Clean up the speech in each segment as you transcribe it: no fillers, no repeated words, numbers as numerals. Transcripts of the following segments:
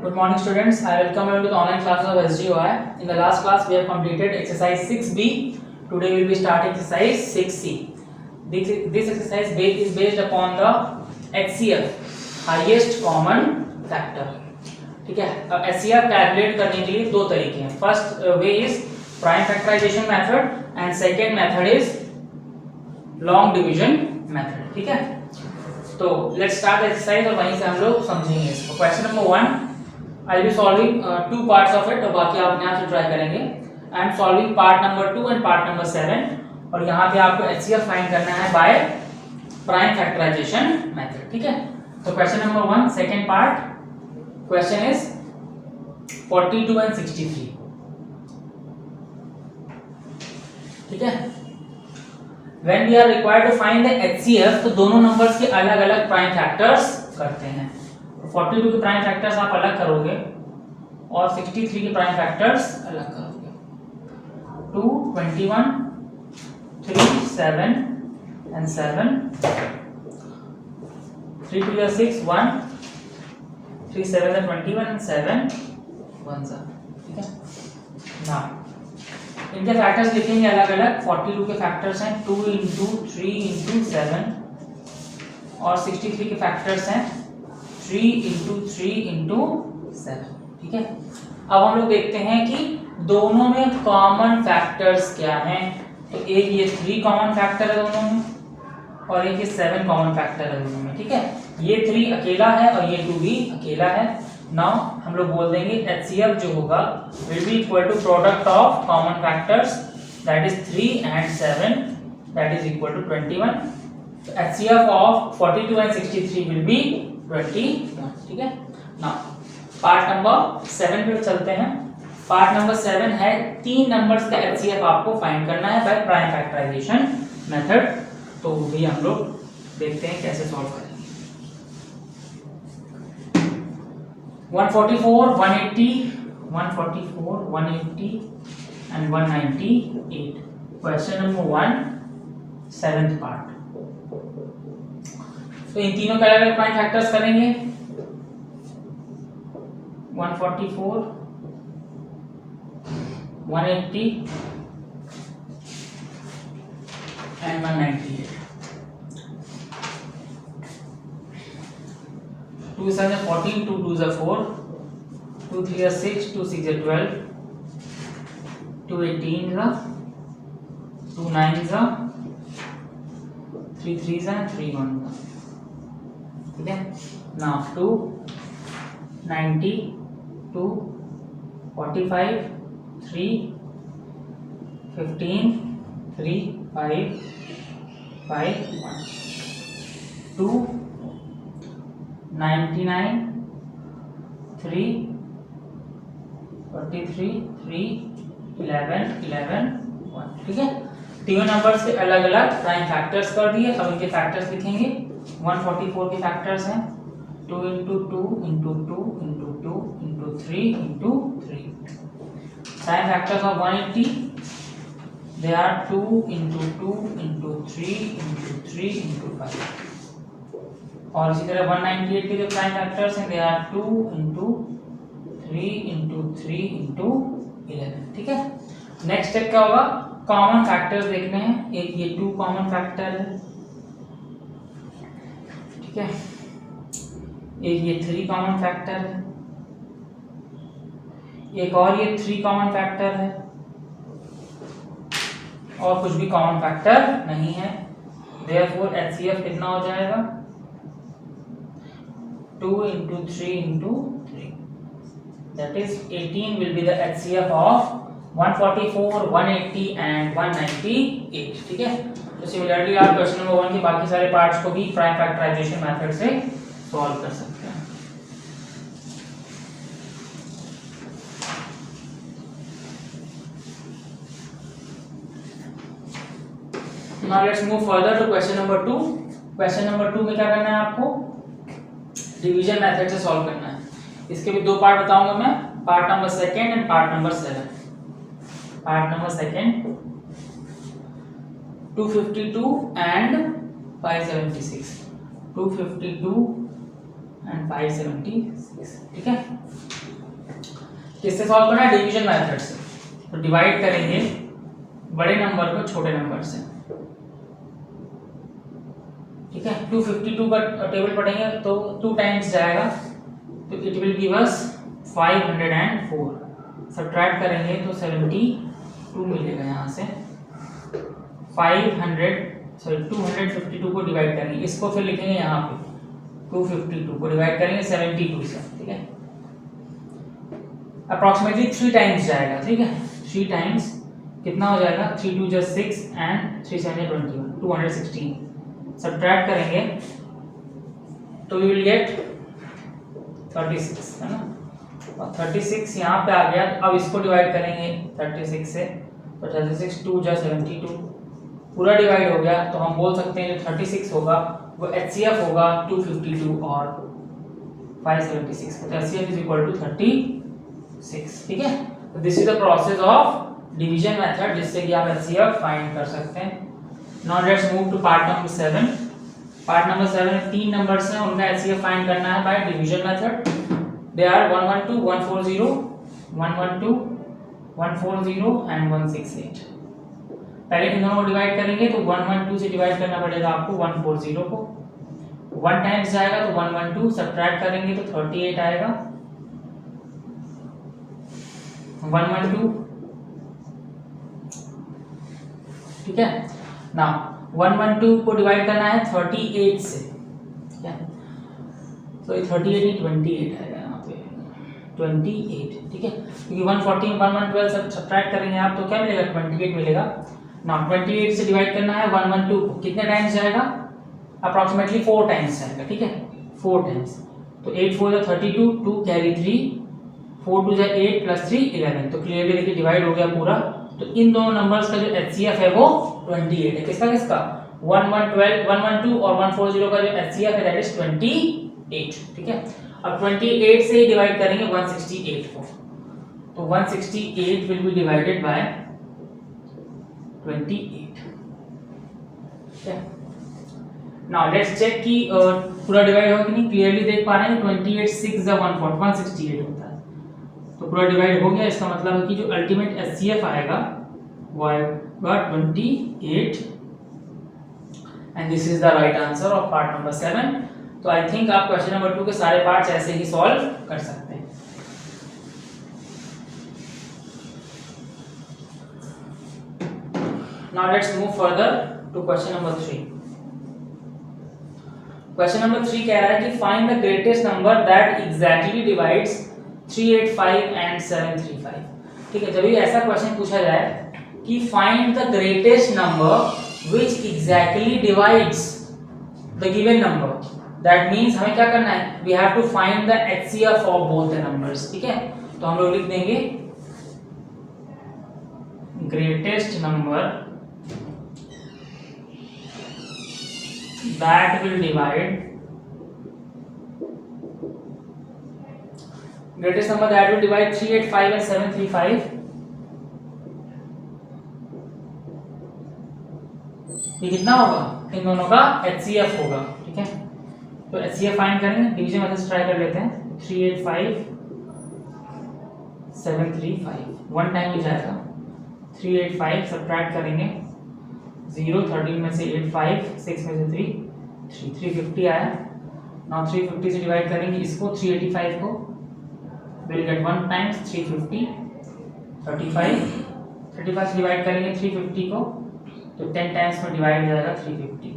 Good morning students, I welcome you to the online classes of SGOI. In the last class we have completed exercise 6B. Today we will be starting exercise 6C. This exercise is based upon the HCF, highest common factor. ठीक है, अब HCF calculate करने के लिए दो तरीके हैं. First way is prime factorisation method and second method is long division method. ठीक है, तो लेट्स स्टार्ट एक्सरसाइज और वहीं से हम लोग समझेंगे इसको. Question number 1, I will solving two parts of it और बाकी आप अपने आप से ट्राई करेंगे. I am solving part number 2 and part number 7 और यहाँ पे आपको HCF फाइंड करना है बाय प्राइम फैक्टराइजेशन मेथड. ठीक है, तो question number 1 second part. Question is 42 and 63. ठीक है, when we are required to find the HCF तो दोनों नंबर्स के अलग अलग प्राइम फैक्टर्स करते हैं. 42 के प्राइम फैक्टर्स आप अलग करोगे और 63 के प्राइम फैक्टर्स अलग करोगे. 2, 21, 3, 7 and 7. 3 to the 6, 1. 3, 7 and 21 and 7 1s are. ठीक है, now इनके फैक्टर्स लिखेंगे अलग अलग. 42 के फैक्टर्स हैं 2 इंटू 3 इंटू 7 और 63 के फैक्टर्स हैं 3 इंटू 3 इंटू 7. ठीक है, अब हम लोग देखते हैं कि दोनों में कॉमन फैक्टर्स क्या हैं. तो एक ये 3 कॉमन फैक्टर है दोनों में और एक ये 7 कॉमन फैक्टर है दोनों में. ठीक है, ये 3 अकेला है और ये 2 भी अकेला है. नाउ हम लोग बोल देंगे HCF जो होगा will be equal to product of common factors that is 3 and 7 that is equal to 21. So HCF of 42 and 63 will be 21. ठीक है, now पार्ट नंबर 7 पे चलते हैं. पार्ट नंबर 7 है 3 नंबर्स का HCF आपको फाइंड करना है बाय प्राइम फैक्टराइजेशन मेथड. तो भी हम लोग देखते हैं कैसे सॉल्व करेंगे. 144, 180, 144, 180 and 198. Question number 1, 7th part. तो इन तीनों का अलग प्राइम फैक्टर्स करेंगे. 144, 180 and 198. 2 7 are 14, 2 2s are 4, 2 3 are 6, 2 6 are 12, 2 18s are, 2 9s are, 3 3s are, 3 1s are. ठीक है, now 2 90, 2 45, 3 15, 3 5 5 1, 2 99, 3 43, 3 11 11 1. ठीक है, तीनों नंबर्स के अलग अलग प्राइम फैक्टर्स कर दिए. अब इनके फैक्टर्स लिखेंगे. 144 के फैक्टर्स हैं 2 into 2 into 2 into 2 into 3 into 3. Prime factors of 180 they are 2 into 2 into 3 into 3 into 5. और इसी तरह 198 के जो प्राइम फैक्टर्स हैं they are 2 into 3 into 3 into 11. ठीक है, नेक्स्ट स्टेप क्या होगा, कॉमन फैक्टर्स देखने हैं. एक ये 2 कॉमन फैक्टर है. ठीक है, एक ये 3 कॉमन फैक्टर है. एक और ये 3 कॉमन फैक्टर है और कुछ भी कॉमन फैक्टर नहीं है. देयरफॉर HCF कितना हो जाएगा, 2 into 3 into 3. That is 18 will be the HCF of 144, 180 and 198. ठीक है, तो सिमिलरली आप क्वेश्चन नंबर 1 के बाकी सारे पार्ट्स को भी प्राइम फैक्टराइजेशन मेथड से सॉल्व कर सकते हैं. Now let's move further to question number 2. Question number 2 में क्या करना है आपको, डिवीजन मेथड से सॉल्व करना है. इसके भी दो पार्ट बताऊंगा मैं, part number 2 and part number 7. Part number 2 252 and 576. 252 and 576। ठीक है, किससे सॉल्व करना है? डिवीजन मेथड से। तो डिवाइड करेंगे बड़े नंबर को छोटे नंबर से। ठीक है, 252 का टेबल पढ़ेंगे तो 2 टाइम्स जाएगा, तो it will give us 504। Subtract करेंगे तो 72 मिलेगा यहाँ से। 252 को डिवाइड करेंगे, इसको फिर लिखेंगे यहाँ पे 252 को डिवाइड करेंगे 72 से। ठीक है, अप्रॉक्सीमेटली 3 टाइम्स जाएगा। ठीक है, 3 टाइम्स कितना हो जाएगा? 3 2 just 6 and 3 7 21, 216। सब्ट्रैक्ट करेंगे तो वी विल गेट 36, है ना। और 36 यहाँ पे आ गया, अब इसको डिवाइड करेंगे 36 से, तो 36 2 जा 72, पूरा डिवाइड हो गया। तो हम बोल सकते हैं जो 36 होगा वो HCF होगा 252 और 576, तो HCF इज इक्वल टू 36। ठीक है, तो this is the process of division method, जिससे कि आप HCF फाइंड कर सकते हैं। Now let's move to part number 7। Part number 7 में 3 नंबर्स हैं, उनका HCF फाइंड करना है by division method. They are 112 140 112 140 and 168। पहले इन दोनों को डिवाइड करेंगे तो 112 से डिवाइड करना पड़ेगा आपको 140 को। 1 टाइम्स जाएगा तो 112, सब्ट्रैक्ट करेंगे तो 38 आएगा। 112, ठीक है ना। 112 को डिवाइड करना है 38 से, ठीक है, तो 38 ही 28 आएगा यहाँ पे 28। ठीक है, क्योंकि 140 112 सब सब्ट्रैक्ट करेंगे आप तो क्या मिलेगा? 28 मिलेगा ना। 28 से डिवाइड करना है 112 को, कितने टाइम्स जाएगा? अप्रॉक्सीमेटली 4 टाइम्स जाएगा। ठीक है, 4 टाइम्स, तो 8 4 जा 32, 2 कैरी 3, 4 2 जा 8 प्लस 3 11। तो क्लियरली देखिए डिवाइड हो गया पूरा। तो इन दोनों नंबर्स का जो HCF है वो 28 है। किसका किसका? 112 और 140 का जो HCF है दैट इज 28। ठीक है, अब 28 से डिवाइड करेंगे 168 को, तो 168 will be divided by 28। Now let's check कि पूरा डिवाइड हो कि नहीं। क्लियरली देख पा रहे हैं 28 6 जा 168 होता है, तो पूरा डिवाइड हो गया। इसका मतलब है कि जो अल्टीमेट HCF आएगा वो आएगा 28, and this is the right answer of part number 7। तो आई थिंक आप क्वेश्चन नंबर 2 के सारे पार्ट्स ऐसे ही सॉल्व कर सकते हैं। Now let's move further to question number 3। Question number 3 कह रहा है कि find the greatest number that exactly divides 385 and 735। ठीक है, जब भी ऐसा क्वेश्चन पूछा जाए कि find the greatest number which exactly divides the given number, that means हमें क्या करना है? We have to find the HCF of both the numbers. ठीक है, तो हम लोग लिख देंगे greatest number that will divide greatest number that will divide 385 and 735। ये कितना होगा? इन दोनों का HCF होगा। ठीक है, तो HCF फाइंड करेंगे, डिवीजन मेथड से ट्राई कर लेते हैं। 385 735 1 टाइम हो जाएगा। 385 सब्ट्रैक्ट करेंगे 0 13 में से 8 5 6 में से 3 350 आया। नाउ 350 से डिवाइड करेंगे इसको 385 को, विल गेट 1 टाइम्स 350 35 से डिवाइड करेंगे 350 को, तो 10 टाइम्स में डिवाइड हो जाएगा 350,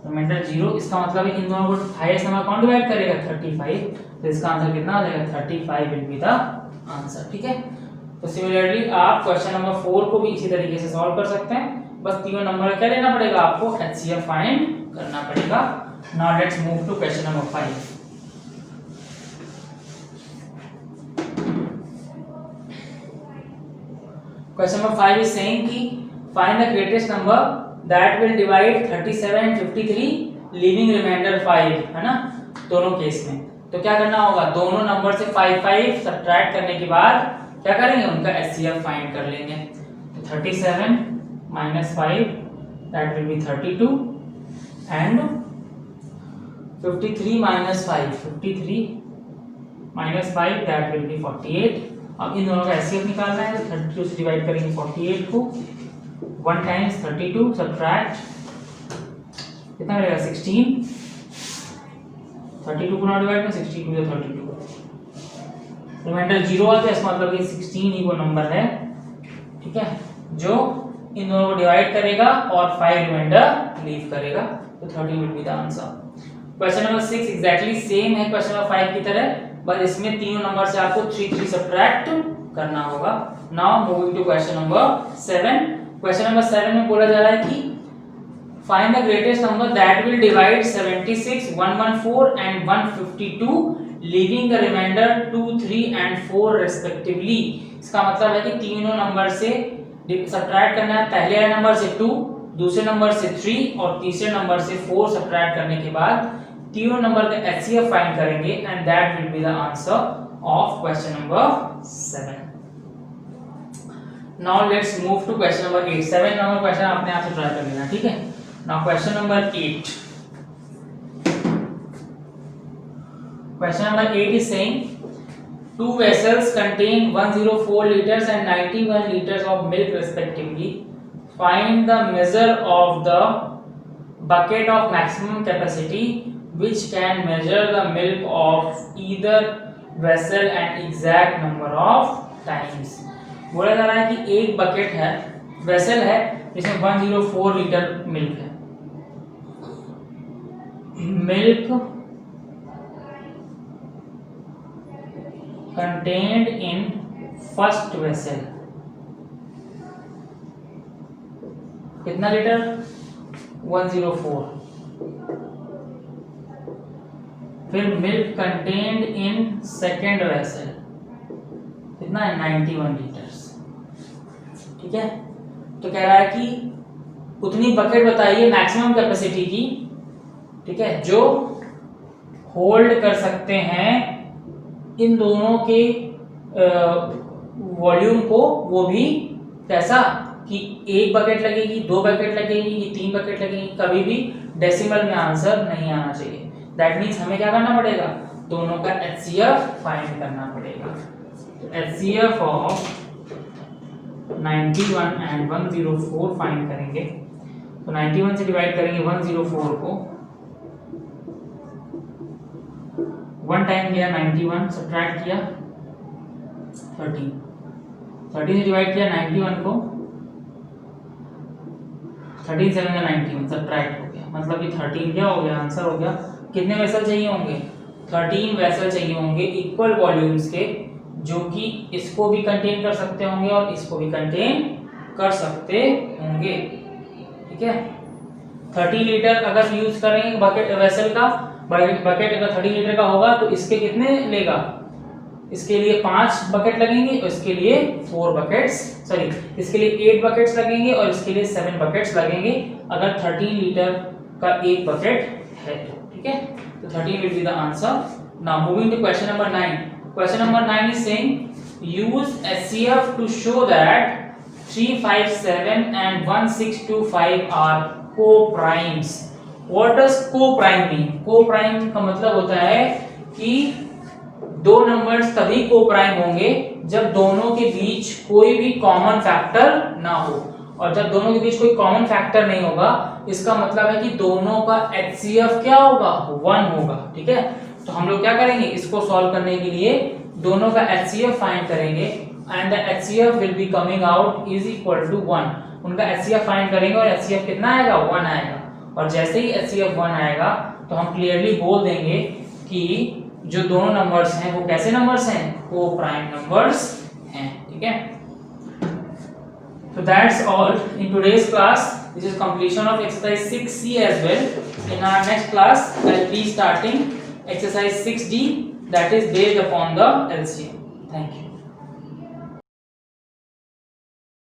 रिमाइंडर 0। इसका मतलब है इन दोनों को हाईएस्ट नंबर कौन डिवाइड करेगा? 35, तो इसका आंसर कितना आ जाएगा? 35 विल बी द आंसर। ठीक है, तो सिमिलरली आप क्वेश्चन नंबर 4 को भी इसी तरीके से सॉल्व कर सकते हैं। बस तीनों नंबर क्या लेना पड़ेगा आपको? HCF फाइंड करना पड़ेगा। Now let's move to question number 5। Question number 5 is saying कि find the greatest number that will divide 37 and 53 leaving remainder 5, है ना, दोनों केस में। तो क्या करना होगा? दोनों नंबर से 5 5 सब्ट्रैक्ट करने के बाद क्या करेंगे? उनका HCF फाइंड कर लेंगे। तो 37 minus 5 that will be 32 and 53 minus 5, 53 minus 5 that will be 48. अब इन दोनों का एचसीएफ निकालना है, तो 32 से डिवाइड करेंगे 48 को, 1 टाइम्स 32 सब्ट्रैक्ट कितना रहेगा 16, 32 को ना डिवाइड में 62 से 32 रिमाइंडर 0 आ गया, इसका मतलब कि 16 ही वो नंबर है, ठीक है, जो इन दोनों को डिवाइड करेगा और 5 रिमाइंडर लीव करेगा, तो 30 will be the answer. Question number 6 exactly same है क्वेश्चन नंबर 5 की तरह, बस इसमें तीनों नंबर से आपको 3 सब्ट्रैक्ट करना होगा। Now moving to question number 7। Question number 7 में बोला जा रहा है कि find the greatest number that will divide 76, 114 and 152 leaving the reminder 2, 3 and 4 respectively. इसका मतलब है कि तीनों नंबर से सब्ट्रैक्ट करना है, पहले वाले नंबर से 2, दूसरे नंबर से 3 और तीसरे नंबर से 4 सब्ट्रैक्ट करने के बाद तीनों नंबर का एचसीएफ फाइंड करेंगे and that will be the answer of question number 7। Now let's move to question number 8। 7 number question आपने आप से ट्राई कर लेना, ठीक है। Now question number 8। Question number 8 is saying 2 vessels contain 104 liters and 91 liters of milk respectively. Find the measure of the bucket of maximum capacity which can measure the milk of either vessel and exact number of times. बोला जा रहा है कि एक bucket है, vessel है जिसमें 104 litre milk है। Milk contained in first vessel कितना लीटर 104। फिर milk contained in second vessel कितना है 91 लीटर्स, ठीक है। तो कह रहा है कि उतनी बकेट बताइए मैक्सिमम कैपेसिटी की, ठीक है, जो होल्ड कर सकते हैं इन दोनों के वॉल्यूम को, वो भी कैसा कि 1 बकेट लगेगी, 2 बकेट लगेगी, 3 बकेट लगेगी, कभी भी डेसिमल में आंसर नहीं आना चाहिए। दैट मीन्स हमें क्या करना पड़ेगा, दोनों का एचसीएफ फाइंड करना पड़ेगा। तो एचसीएफ ऑफ 91 एंड 104 फाइंड करेंगे। तो 91 से डिवाइड करेंगे 104 को, 1 टाइम किया 91, सब्ट्रैक्ट किया 13 से डिवाइड किया 91 को, 13 7 का 91 सब्ट्रैक्ट हो गया, मतलब कि 13 क्या हो गया, आंसर हो गया। कितने वेसल चाहिए होंगे, 13 वेसल चाहिए होंगे इक्वल वॉल्यूम्स के, जो कि इसको भी कंटेन कर सकते होंगे और इसको भी कंटेन कर सकते होंगे, ठीक है। 30 लीटर अगर यूज करेंगे बकेट वेसल का, बकेट अगर 30 लीटर का होगा तो इसके कितने लेगा, इसके लिए 5 बकेट लगेंगे और इसके लिए 4 बकेट्स, सॉरी इसके लिए 8 बकेट्स लगेंगे और इसके लिए 7 बकेट्स लगेंगे अगर 30 लीटर का एक बकेट है तो, ठीक है। तो 30 will be the answer. Now moving to question number 9। Question number 9 is saying use HCF to show that 357 and 1625 are coprimes. What does co-prime mean? Co-prime का मतलब होता है कि दो नंबर्स तभी को-प्राइम होंगे जब दोनों के बीच कोई भी कॉमन फैक्टर ना हो, और जब दोनों के बीच कोई कॉमन फैक्टर नहीं होगा इसका मतलब है कि दोनों का एचसीएफ क्या होगा, 1 होगा, ठीक है। तो हम लोग क्या करेंगे, इसको सॉल्व करने के लिए दोनों का एचसीएफ फाइंड करेंगे and the HCF will be coming out is equal to 1। उनका एचसीएफ फाइंड करेंगे और एचसीएफ कितना आएगा, 1 आएगा, और जैसे ही एचसीएफ 1 आएगा तो हम क्लियरली बोल देंगे कि जो दोनों नंबर्स हैं वो कैसे नंबर्स हैं, को-प्राइम नंबर्स हैं, ठीक है। So that's all in today's class. This is completion of exercise 6C as well. In our next class, I'll be starting exercise 6D, that is based upon the LCM. Thank you.